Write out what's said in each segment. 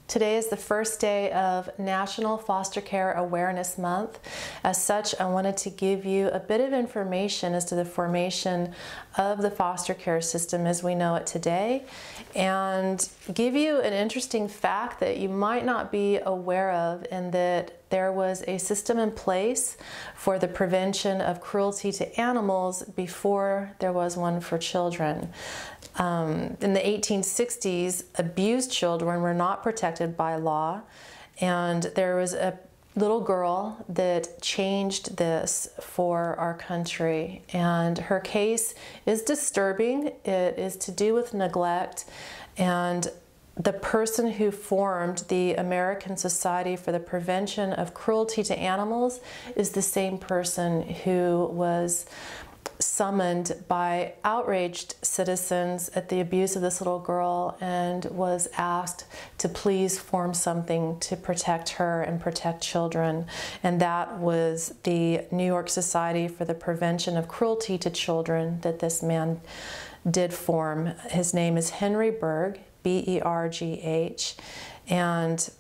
Today is the first day of National Foster Care Awareness Month. As such, I wanted to give you a bit of information as to the formation of the foster care system as we know it today, and give you an interesting fact that you might not be aware of, in that there was a system in place for the prevention of cruelty to animals before there was one for children. In the 1860s, abused children were not protected by law, and there was a little girl that changed this for our country, and her case is disturbing. It is to do with neglect, and the person who formed the American Society for the Prevention of Cruelty to Animals is the same person who was summoned by outraged citizens at the abuse of this little girl and was asked to please form something to protect her and protect children. And that was the New York Society for the Prevention of Cruelty to Children that this man did form. His name is Henry Bergh, B-E-R-G-H, and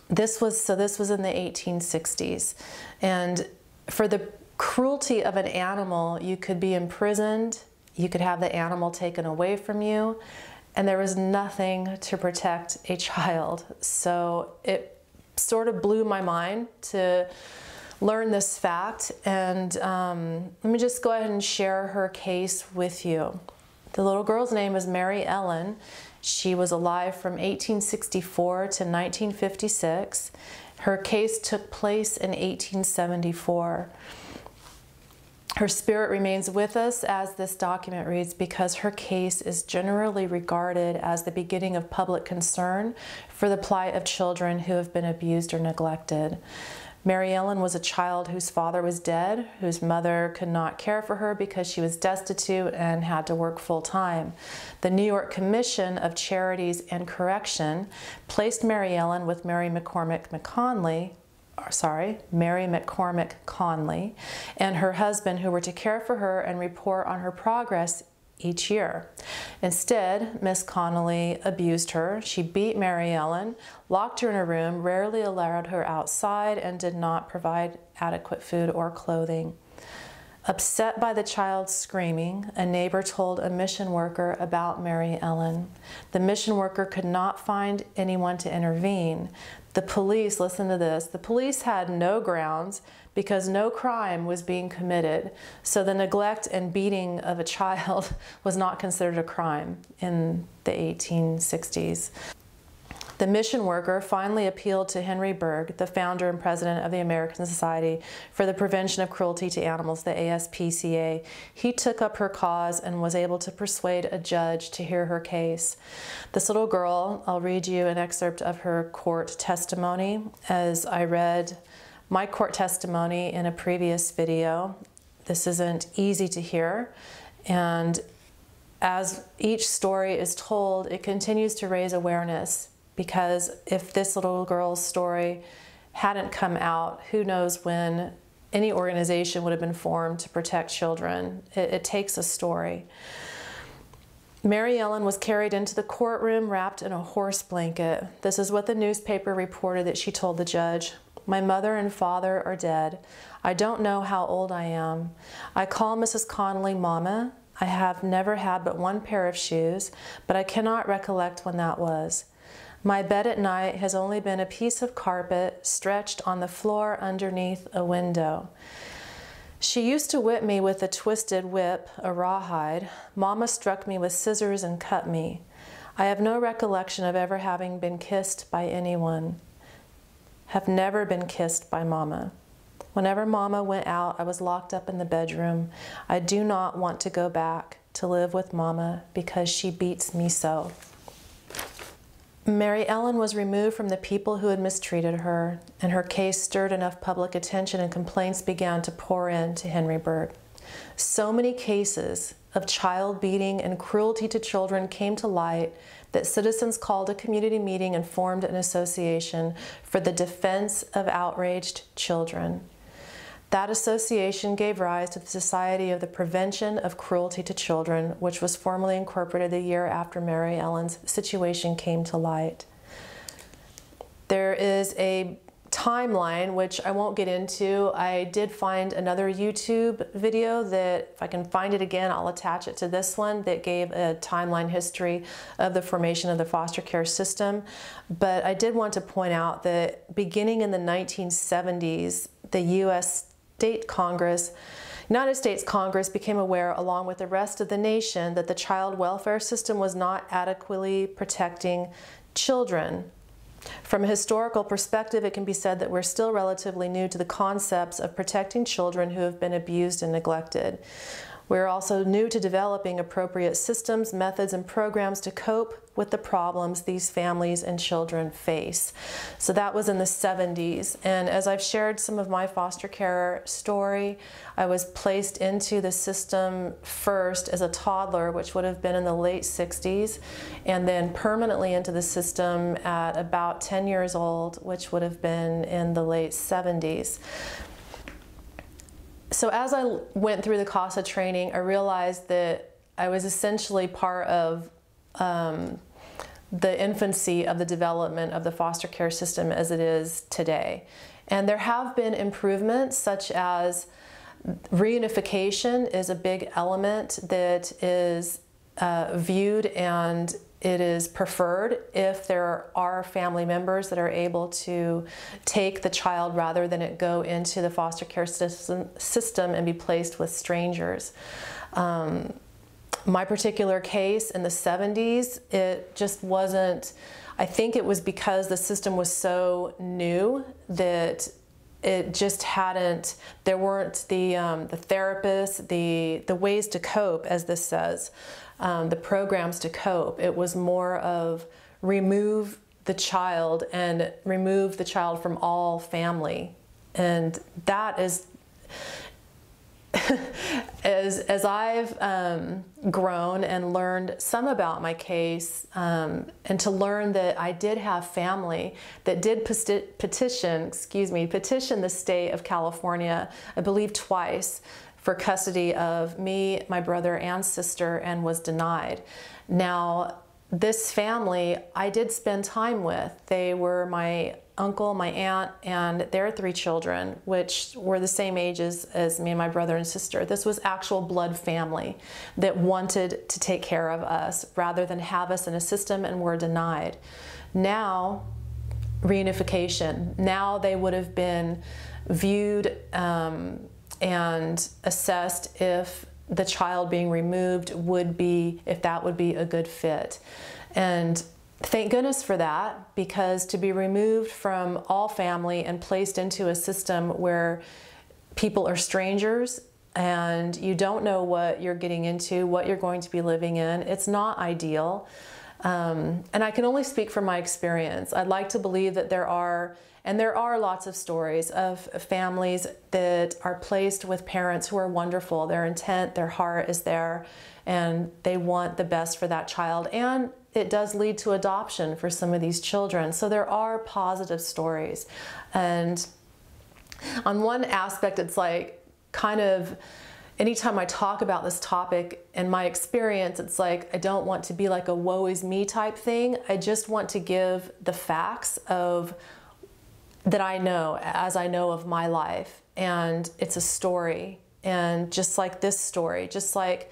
this was in the 1860s. And for the cruelty of an animal, you could be imprisoned, you could have the animal taken away from you, and there was nothing to protect a child. So it sort of blew my mind to learn this fact, and let me just go ahead and share her case with you. The little girl's name is Mary Ellen. She was alive from 1864 to 1956. Her case took place in 1874. Her spirit remains with us, as this document reads, because her case is generally regarded as the beginning of public concern for the plight of children who have been abused or neglected. Mary Ellen was a child whose father was dead, whose mother could not care for her because she was destitute and had to work full-time. The New York Commission of Charities and Correction placed Mary Ellen with Mary McCormick Conley and her husband, who were to care for her and report on her progress each year. Instead, Miss Connolly abused her. She beat Mary Ellen, locked her in a room, rarely allowed her outside, and did not provide adequate food or clothing. Upset by the child's screaming, a neighbor told a mission worker about Mary Ellen. The mission worker could not find anyone to intervene. The police, listen to this, the police had no grounds because no crime was being committed. So the neglect and beating of a child was not considered a crime in the 1860s. The mission worker finally appealed to Henry Bergh, the founder and president of the American Society for the Prevention of Cruelty to Animals, the ASPCA. He took up her cause and was able to persuade a judge to hear her case. This little girl, I'll read you an excerpt of her court testimony, as I read my court testimony in a previous video. This isn't easy to hear, and as each story is told, it continues to raise awareness. Because if this little girl's story hadn't come out, who knows when any organization would have been formed to protect children. It takes a story. Mary Ellen was carried into the courtroom wrapped in a horse blanket. This is what the newspaper reported that she told the judge. "My mother and father are dead. I don't know how old I am. I call Mrs. Connolly Mama. I have never had but one pair of shoes, but I cannot recollect when that was. My bed at night has only been a piece of carpet stretched on the floor underneath a window. She used to whip me with a twisted whip, a rawhide. Mama struck me with scissors and cut me. I have no recollection of ever having been kissed by anyone. Have never been kissed by Mama. Whenever Mama went out, I was locked up in the bedroom. I do not want to go back to live with Mama because she beats me so." Mary Ellen was removed from the people who had mistreated her, and her case stirred enough public attention, and complaints began to pour in to Henry Bergh. So many cases of child beating and cruelty to children came to light that citizens called a community meeting and formed an association for the defense of outraged children. That association gave rise to the Society of the Prevention of Cruelty to Children, which was formally incorporated the year after Mary Ellen's situation came to light. There is a timeline, which I won't get into. I did find another YouTube video that, if I can find it again, I'll attach it to this one, that gave a timeline history of the formation of the foster care system. But I did want to point out that beginning in the 1970s, the United States Congress became aware, along with the rest of the nation, that the child welfare system was not adequately protecting children. From a historical perspective, it can be said that we're still relatively new to the concepts of protecting children who have been abused and neglected. We're also new to developing appropriate systems, methods, and programs to cope with the problems these families and children face. So that was in the 70s. And as I've shared some of my foster care story, I was placed into the system first as a toddler, which would have been in the late 60s, and then permanently into the system at about 10 years old, which would have been in the late 70s. So as I went through the CASA training, I realized that I was essentially part of the infancy of the development of the foster care system as it is today. And there have been improvements, such as reunification is a big element that is viewed, and it is preferred if there are family members that are able to take the child rather than it go into the foster care system and be placed with strangers. My particular case in the 70s, it just wasn't, I think it was because the system was so new that it just hadn't, there weren't the therapists, the ways to cope, as this says, the programs to cope. It was more of remove the child and remove the child from all family. And that is, as I've grown and learned some about my case, and to learn that I did have family that did petition the state of California, I believe twice, for custody of me, my brother, and sister, and was denied. Now, this family I did spend time with. They were my uncle, my aunt, and their 3 children, which were the same ages as me and my brother and sister. This was actual blood family that wanted to take care of us rather than have us in a system, and were denied. Now, reunification. Now they would have been viewed and assessed if the child being removed would be, if that would be a good fit. And thank goodness for that, because to be removed from all family and placed into a system where people are strangers and you don't know what you're getting into, what you're going to be living in, it's not ideal. And I can only speak from my experience. I'd like to believe that there are lots of stories of families that are placed with parents who are wonderful. Their intent, their heart is there, and they want the best for that child. And it does lead to adoption for some of these children. So there are positive stories. And on one aspect, it's like kind of, anytime I talk about this topic, in my experience, it's like I don't want to be like a woe is me type thing. I just want to give the facts of that I know, as I know of my life. And it's a story. And just like this story, just like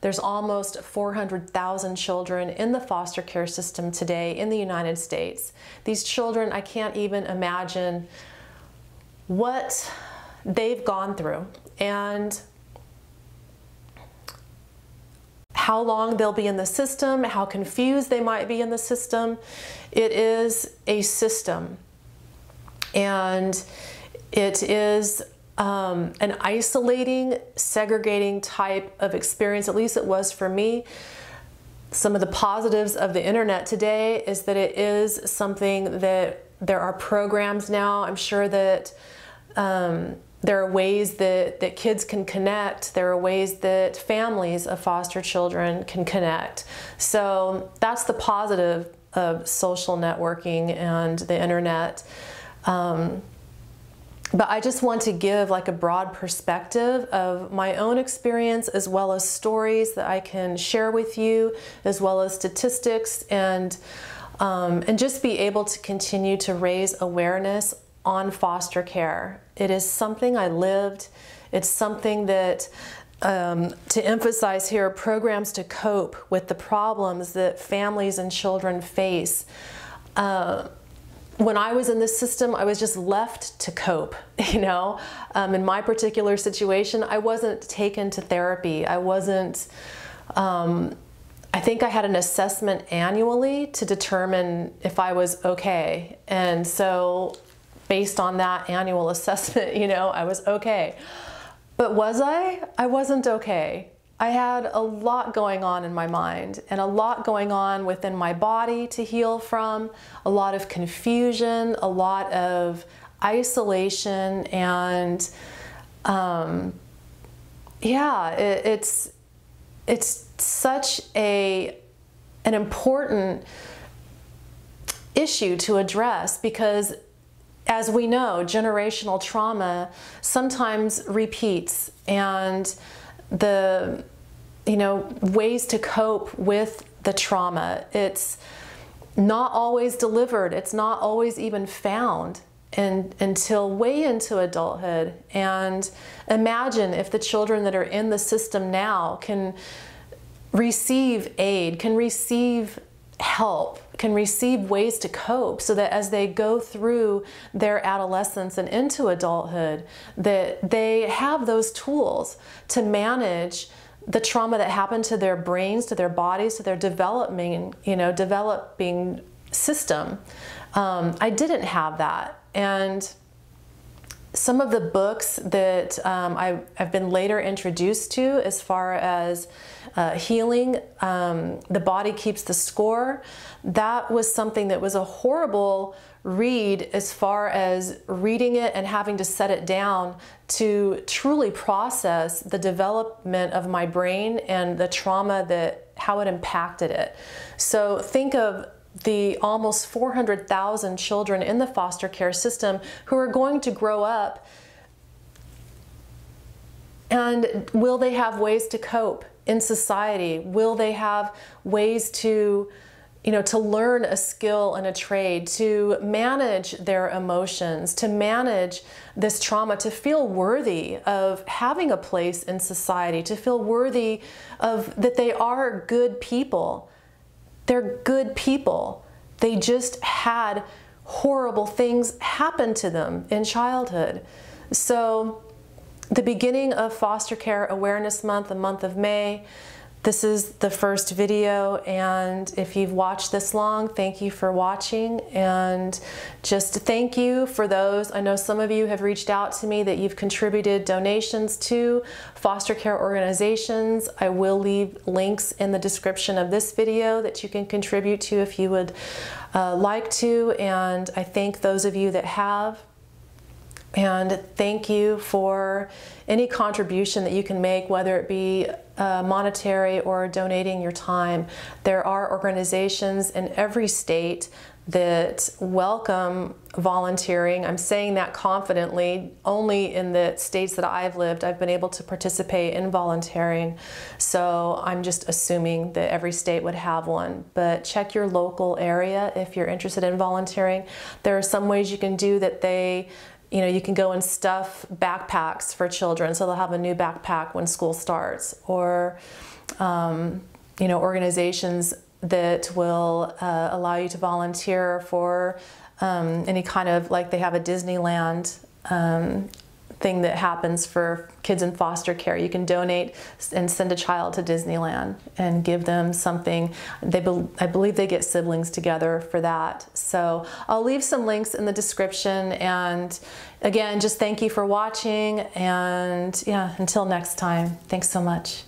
there's almost 400,000 children in the foster care system today in the United States. These children, I can't even imagine what they've gone through and how long they'll be in the system, how confused they might be in the system. It is a system. And it is an isolating, segregating type of experience, at least it was for me. Some of the positives of the internet today is that it is something that there are programs now. I'm sure that there are ways that kids can connect. There are ways that families of foster children can connect. So that's the positive of social networking and the internet. But I just want to give like a broad perspective of my own experience, as well as stories that I can share with you, as well as statistics and and just be able to continue to raise awareness on foster care. It is something I lived. It's something that, to emphasize here, programs to cope with the problems that families and children face. When I was in this system, I was just left to cope, you know. In my particular situation, I wasn't taken to therapy. I wasn't, I think I had an assessment annually to determine if I was okay. And so based on that annual assessment, you know, I was okay. But was I? I wasn't okay. I had a lot going on in my mind and a lot going on within my body to heal from, a lot of confusion, a lot of isolation, and yeah, it's such an important issue to address, because as we know, generational trauma sometimes repeats, and the, you know, ways to cope with the trauma, it's not always delivered. It's not always even found until way into adulthood. And imagine if the children that are in the system now can receive aid, can receive help, can receive ways to cope, so that as they go through their adolescence and into adulthood, that they have those tools to manage the trauma that happened to their brains, to their bodies, to their developing system. I didn't have that. And some of the books that I've been later introduced to, as far as healing, The Body Keeps the Score, that was something that was a horrible read, as far as reading it and having to set it down to truly process the development of my brain and the trauma, that how it impacted it. So think of the almost 400,000 children in the foster care system who are going to grow up, and will they have ways to cope in society? Will they have ways to, you know, to learn a skill and a trade, to manage their emotions, to manage this trauma, to feel worthy of having a place in society, to feel worthy of that they are good people. They're good people. They just had horrible things happen to them in childhood. So the beginning of Foster Care Awareness Month, the month of May, this is the first video, and if you've watched this long, thank you for watching. And just thank you for those. I know some of you have reached out to me that you've contributed donations to foster care organizations. I will leave links in the description of this video that you can contribute to if you would like to. And I thank those of you that have. And thank you for any contribution that you can make, whether it be monetary or donating your time. There are organizations in every state that welcome volunteering. I'm saying that confidently. Only in the states that I've lived, I've been able to participate in volunteering. So I'm just assuming that every state would have one. But check your local area if you're interested in volunteering. There are some ways you can do that. You know, you can go and stuff backpacks for children, so they'll have a new backpack when school starts, or you know, organizations that will allow you to volunteer for any kind of, like they have a Disneyland thing that happens for kids in foster care. You can donate and send a child to Disneyland and give them something. I believe they get siblings together for that. So I'll leave some links in the description. And again, just thank you for watching. And yeah, until next time, thanks so much.